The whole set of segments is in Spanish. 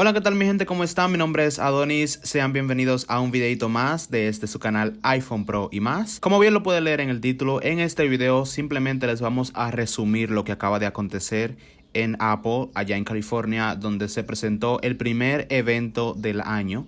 Hola, ¿qué tal mi gente? ¿Cómo están? Mi nombre es Adonis. Sean bienvenidos a un videito más de su canal iPhone Pro y más. Como bien lo pueden leer en el título, en este video simplemente les vamos a resumir lo que acaba de acontecer en Apple, allá en California, donde se presentó el primer evento del año,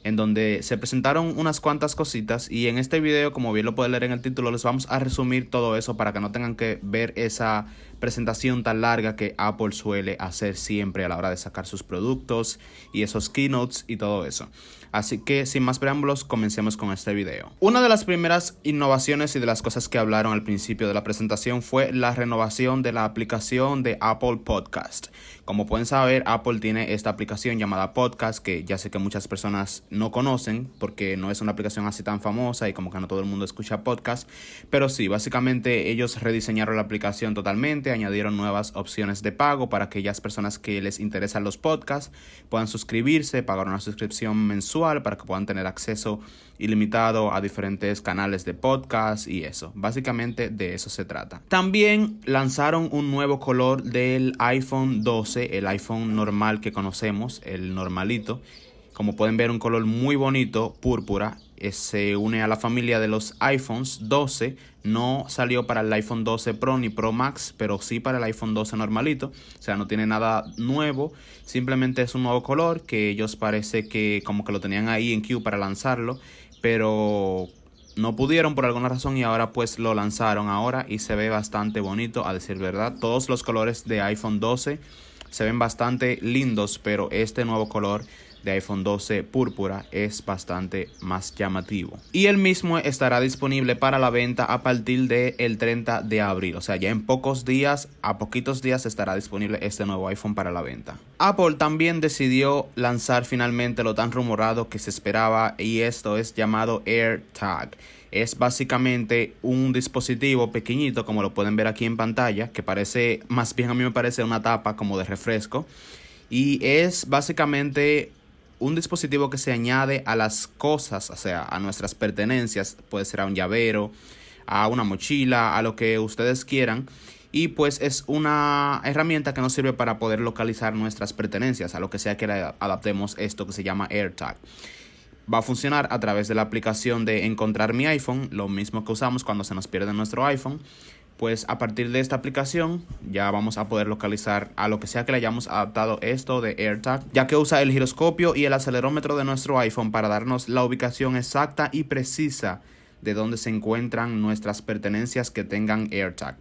en donde se presentaron unas cuantas cositas, y en este video, como bien lo pueden leer en el título, les vamos a resumir todo eso para que no tengan que ver esa presentación tan larga que Apple suele hacer siempre a la hora de sacar sus productos y esos keynotes y todo eso. Así que sin más preámbulos, comencemos con este video. Una de las primeras innovaciones y de las cosas que hablaron al principio de la presentación fue la renovación de la aplicación de Apple Podcast. Como pueden saber, Apple tiene esta aplicación llamada Podcast, que ya sé que muchas personas no conocen porque no es una aplicación así tan famosa y como que no todo el mundo escucha podcast. Pero sí, básicamente ellos rediseñaron la aplicación totalmente, añadieron nuevas opciones de pago para aquellas personas que les interesan los podcasts, puedan suscribirse, pagar una suscripción mensual para que puedan tener acceso ilimitado a diferentes canales de podcast y eso. Básicamente de eso se trata. También lanzaron un nuevo color del iPhone 12, el iPhone normal que conocemos, el normalito. Como pueden ver, un color muy bonito, púrpura. Se une a la familia de los iPhones 12. No salió para el iPhone 12 Pro ni Pro Max, pero sí para el iPhone 12 normalito. O sea, no tiene nada nuevo. Simplemente es un nuevo color que ellos parece que como que lo tenían ahí en queue para lanzarlo, pero no pudieron por alguna razón y ahora pues lo lanzaron ahora y se ve bastante bonito, a decir verdad. Todos los colores de iPhone 12 se ven bastante lindos, pero este nuevo color de iPhone 12 púrpura es bastante más llamativo. Y el mismo estará disponible para la venta a partir del 30 de abril. O sea, ya en pocos días, a poquitos días estará disponible este nuevo iPhone para la venta. Apple también decidió lanzar finalmente lo tan rumorado que se esperaba, y esto es llamado AirTag. Es básicamente un dispositivo pequeñito, como lo pueden ver aquí en pantalla, que parece, más bien a mí me parece una tapa como de refresco. Y es básicamente un dispositivo que se añade a las cosas, o sea, a nuestras pertenencias. Puede ser a un llavero, a una mochila, a lo que ustedes quieran. Y pues es una herramienta que nos sirve para poder localizar nuestras pertenencias, a lo que sea que le adaptemos esto que se llama AirTag. Va a funcionar a través de la aplicación de Encontrar mi iPhone, lo mismo que usamos cuando se nos pierde nuestro iPhone. Pues a partir de esta aplicación ya vamos a poder localizar a lo que sea que le hayamos adaptado esto de AirTag, ya que usa el giroscopio y el acelerómetro de nuestro iPhone para darnos la ubicación exacta y precisa de dónde se encuentran nuestras pertenencias que tengan AirTag.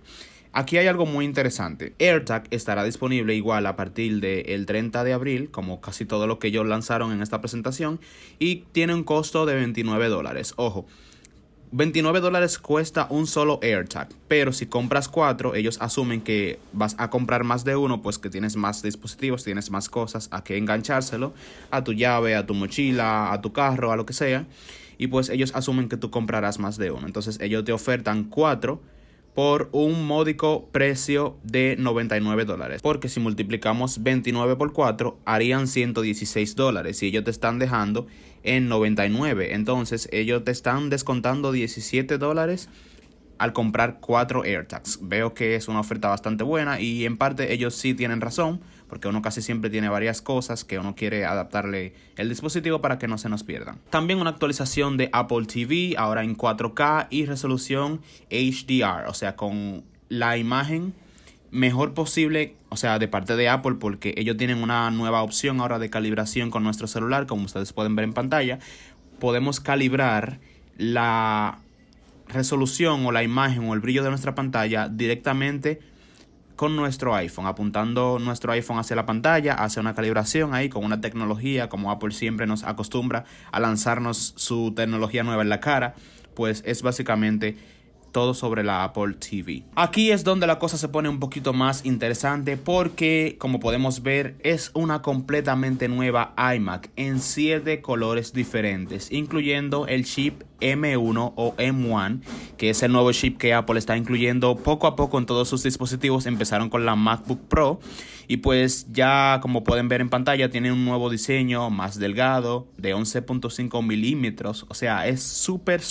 Aquí hay algo muy interesante. AirTag estará disponible igual a partir del 30 de abril, como casi todo lo que ellos lanzaron en esta presentación, y tiene un costo de $29. Ojo, $29 cuesta un solo AirTag, pero si compras 4, ellos asumen que vas a comprar más de uno, pues que tienes más dispositivos, tienes más cosas a que enganchárselo, a tu llave, a tu mochila, a tu carro, a lo que sea, y pues ellos asumen que tú comprarás más de uno. Entonces ellos te ofertan 4 por un módico precio de $99, porque si multiplicamos 29 por 4 harían $116 y ellos te están dejando en 99. Entonces ellos te están descontando $17 al comprar 4 AirTags. Veo que es una oferta bastante buena y en parte ellos sí tienen razón, porque uno casi siempre tiene varias cosas que uno quiere adaptarle el dispositivo para que no se nos pierdan. También una actualización de Apple TV, ahora en 4K y resolución HDR, o sea, con la imagen mejor posible, o sea, de parte de Apple, porque ellos tienen una nueva opción ahora de calibración con nuestro celular. Como ustedes pueden ver en pantalla, podemos calibrar la resolución o la imagen o el brillo de nuestra pantalla directamente con nuestro iPhone, apuntando nuestro iPhone hacia la pantalla, hace una calibración ahí con una tecnología, como Apple siempre nos acostumbra a lanzarnos su tecnología nueva en la cara. Pues es básicamente todo sobre la Apple TV. Aquí es donde la cosa se pone un poquito más interesante, porque como podemos ver es una completamente nueva iMac en 7 colores diferentes, incluyendo el chip M1 o M1, que es el nuevo chip que Apple está incluyendo poco a poco en todos sus dispositivos. Empezaron con la MacBook Pro y pues ya, como pueden ver en pantalla, tiene un nuevo diseño más delgado de 11.5 milímetros. O sea, es súper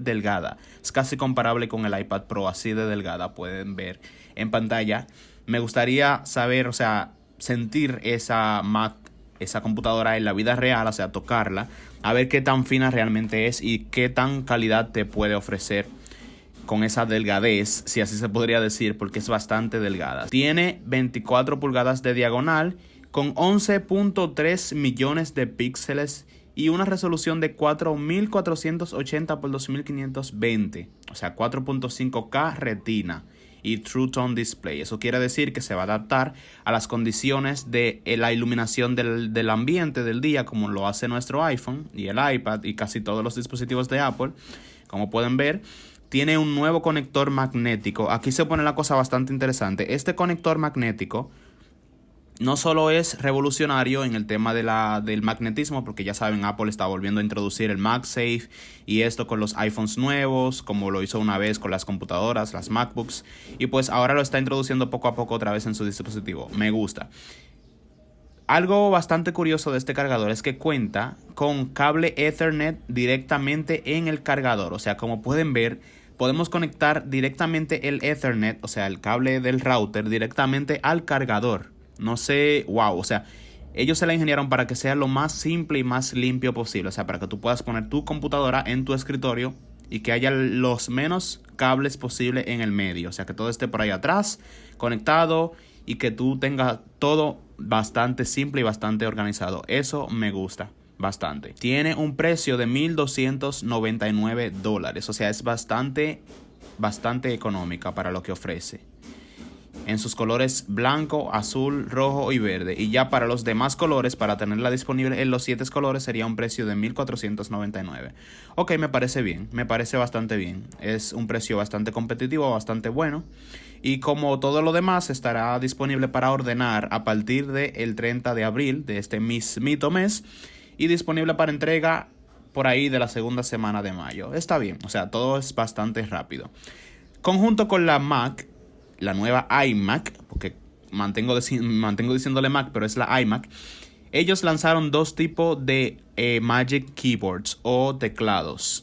delgada. Es casi comparable con el iPad Pro, así de delgada pueden ver en pantalla. Me gustaría saber, o sea, sentir esa Mac esa computadora en la vida real, o sea, tocarla, a ver qué tan fina realmente es y qué tan calidad te puede ofrecer con esa delgadez, si así se podría decir, porque es bastante delgada. Tiene 24 pulgadas de diagonal con 11.3 millones de píxeles y una resolución de 4480 por 2520, o sea, 4.5K retina y True Tone Display. Eso quiere decir que se va a adaptar a las condiciones de la iluminación del ambiente del día, como lo hace nuestro iPhone y el iPad y casi todos los dispositivos de Apple. Como pueden ver, tiene un nuevo conector magnético. Aquí se pone la cosa bastante interesante. Este conector magnético no solo es revolucionario en el tema del magnetismo, porque ya saben, Apple está volviendo a introducir el MagSafe y esto con los iPhones nuevos, como lo hizo una vez con las computadoras, las MacBooks, y pues ahora lo está introduciendo poco a poco otra vez en su dispositivo. Me gusta. Algo bastante curioso de este cargador es que cuenta con cable Ethernet directamente en el cargador. O sea, como pueden ver, podemos conectar directamente el Ethernet, o sea, el cable del router directamente al cargador. No sé, wow, o sea, ellos se la ingeniaron para que sea lo más simple y más limpio posible. O sea, para que tú puedas poner tu computadora en tu escritorio y que haya los menos cables posible en el medio. O sea, que todo esté por ahí atrás, conectado, y que tú tengas todo bastante simple y bastante organizado. Eso me gusta bastante. Tiene un precio de $1,299. O sea, es bastante económica para lo que ofrece, en sus colores blanco, azul, rojo y verde. Y ya para los demás colores, para tenerla disponible en los 7 colores, sería un precio de $1,499. Ok, me parece bien, me parece bastante bien. Es un precio bastante competitivo, bastante bueno. Y como todo lo demás, estará disponible para ordenar a partir del 30 de abril de este mismito mes. Y disponible para entrega por ahí de la segunda semana de mayo. Está bien, o sea, todo es bastante rápido. Conjunto con la Mac, la nueva iMac, porque mantengo diciéndole Mac, pero es la iMac. Ellos lanzaron dos tipos de Magic Keyboards o teclados.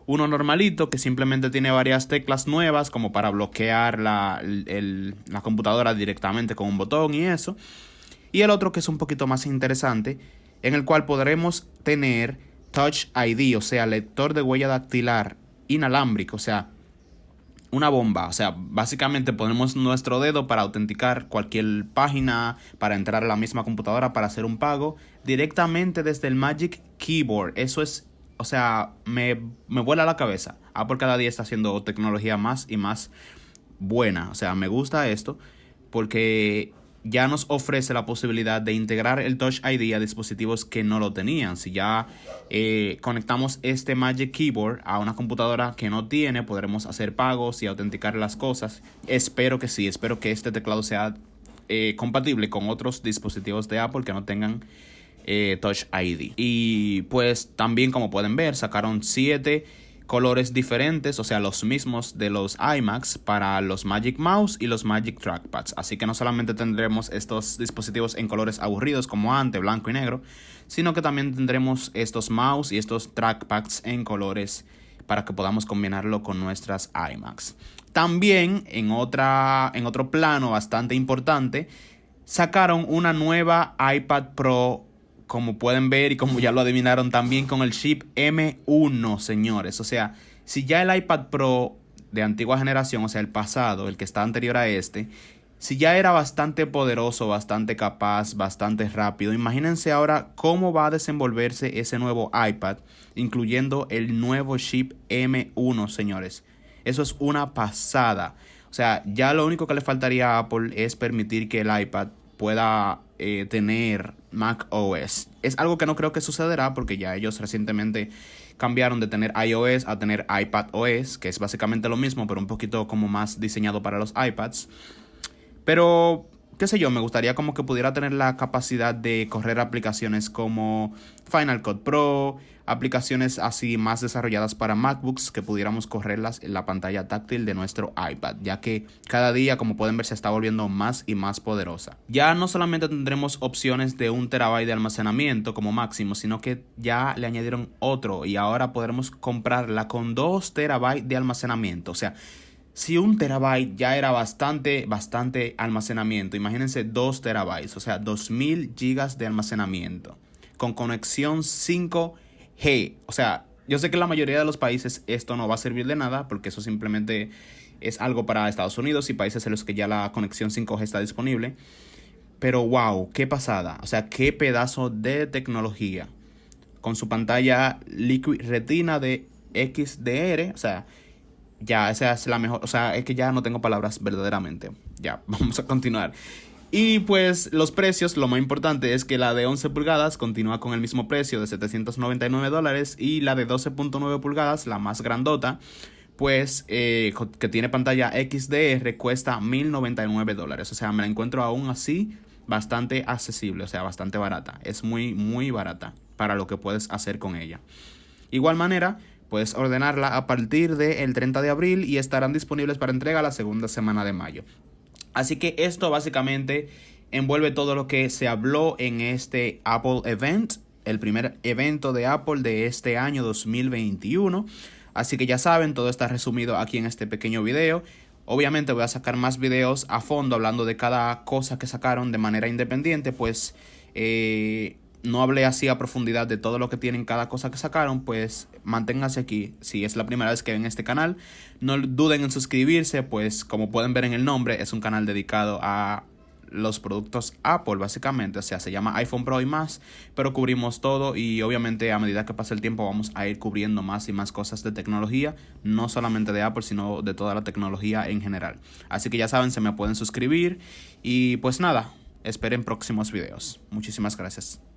Uno normalito, que simplemente tiene varias teclas nuevas, como para bloquear la computadora directamente con un botón y eso. Y el otro, que es un poquito más interesante, en el cual podremos tener Touch ID, o sea, lector de huella dactilar inalámbrico, o sea, una bomba. O sea, básicamente ponemos nuestro dedo para autenticar cualquier página, para entrar a la misma computadora, para hacer un pago directamente desde el Magic Keyboard. Eso es, o sea, me vuela la cabeza. Apple cada día está haciendo tecnología más y más buena. O sea, me gusta esto porque ya nos ofrece la posibilidad de integrar el Touch ID a dispositivos que no lo tenían. Si ya conectamos este Magic Keyboard a una computadora que no tiene, podremos hacer pagos y autenticar las cosas. Espero que sí, espero que este teclado sea compatible con otros dispositivos de Apple que no tengan Touch ID. Y pues también, como pueden ver, sacaron 7 colores diferentes, o sea, los mismos de los iMacs para los Magic Mouse y los Magic Trackpads. Así que no solamente tendremos estos dispositivos en colores aburridos como antes, blanco y negro, sino que también tendremos estos mouse y estos trackpads en colores para que podamos combinarlo con nuestras iMacs. También en otro plano bastante importante, sacaron una nueva iPad Pro, como pueden ver y como ya lo adivinaron, también con el chip M1, señores. O sea, si ya el iPad Pro de antigua generación, o sea, el pasado, el que está anterior a este, si ya era bastante poderoso, bastante capaz, bastante rápido, imagínense ahora cómo va a desenvolverse ese nuevo iPad, incluyendo el nuevo chip M1, señores. Eso es una pasada. O sea, ya lo único que le faltaría a Apple es permitir que el iPad pueda tener Mac OS. Es algo que no creo que sucederá, porque ya ellos recientemente cambiaron de tener iOS a tener iPad OS, que es básicamente lo mismo, pero un poquito como más diseñado para los iPads. Pero, qué sé yo, me gustaría como que pudiera tener la capacidad de correr aplicaciones como Final Cut Pro, aplicaciones así más desarrolladas para MacBooks, que pudiéramos correrlas en la pantalla táctil de nuestro iPad, ya que cada día, como pueden ver, se está volviendo más y más poderosa. Ya no solamente tendremos opciones de 1 TB de almacenamiento como máximo, sino que ya le añadieron otro y ahora podremos comprarla con 2 TB de almacenamiento. O sea, Si 1 terabyte ya era bastante almacenamiento, imagínense 2 terabytes, o sea, 2000 gigas de almacenamiento con conexión 5G. O sea, yo sé que en la mayoría de los países esto no va a servir de nada porque eso simplemente es algo para Estados Unidos y países en los que ya la conexión 5G está disponible. Pero wow, qué pasada, o sea, qué pedazo de tecnología. Con su pantalla Liquid Retina de XDR, o sea, ya esa es la mejor, o sea, es que ya no tengo palabras verdaderamente. Ya, vamos a continuar. Y pues los precios, lo más importante es que la de 11 pulgadas continúa con el mismo precio de $799 y la de 12.9 pulgadas, la más grandota, pues que tiene pantalla XDR, cuesta $1099. O sea, me la encuentro aún así bastante accesible, o sea, bastante barata. Es muy barata para lo que puedes hacer con ella. Igual manera, puedes ordenarla a partir del 30 de abril y estarán disponibles para entrega la segunda semana de mayo. Así que esto básicamente envuelve todo lo que se habló en este Apple Event, el primer evento de Apple de este año 2021. Así que ya saben, todo está resumido aquí en este pequeño video. Obviamente voy a sacar más videos a fondo hablando de cada cosa que sacaron de manera independiente, pues no hablé así a profundidad de todo lo que tienen cada cosa que sacaron. Pues manténganse aquí. Si es la primera vez que ven este canal, no duden en suscribirse, pues como pueden ver en el nombre, es un canal dedicado a los productos Apple básicamente, o sea, se llama iPhone Pro y más, pero cubrimos todo y obviamente a medida que pase el tiempo vamos a ir cubriendo más y más cosas de tecnología, no solamente de Apple, sino de toda la tecnología en general. Así que ya saben, se me pueden suscribir y pues nada, esperen próximos videos. Muchísimas gracias.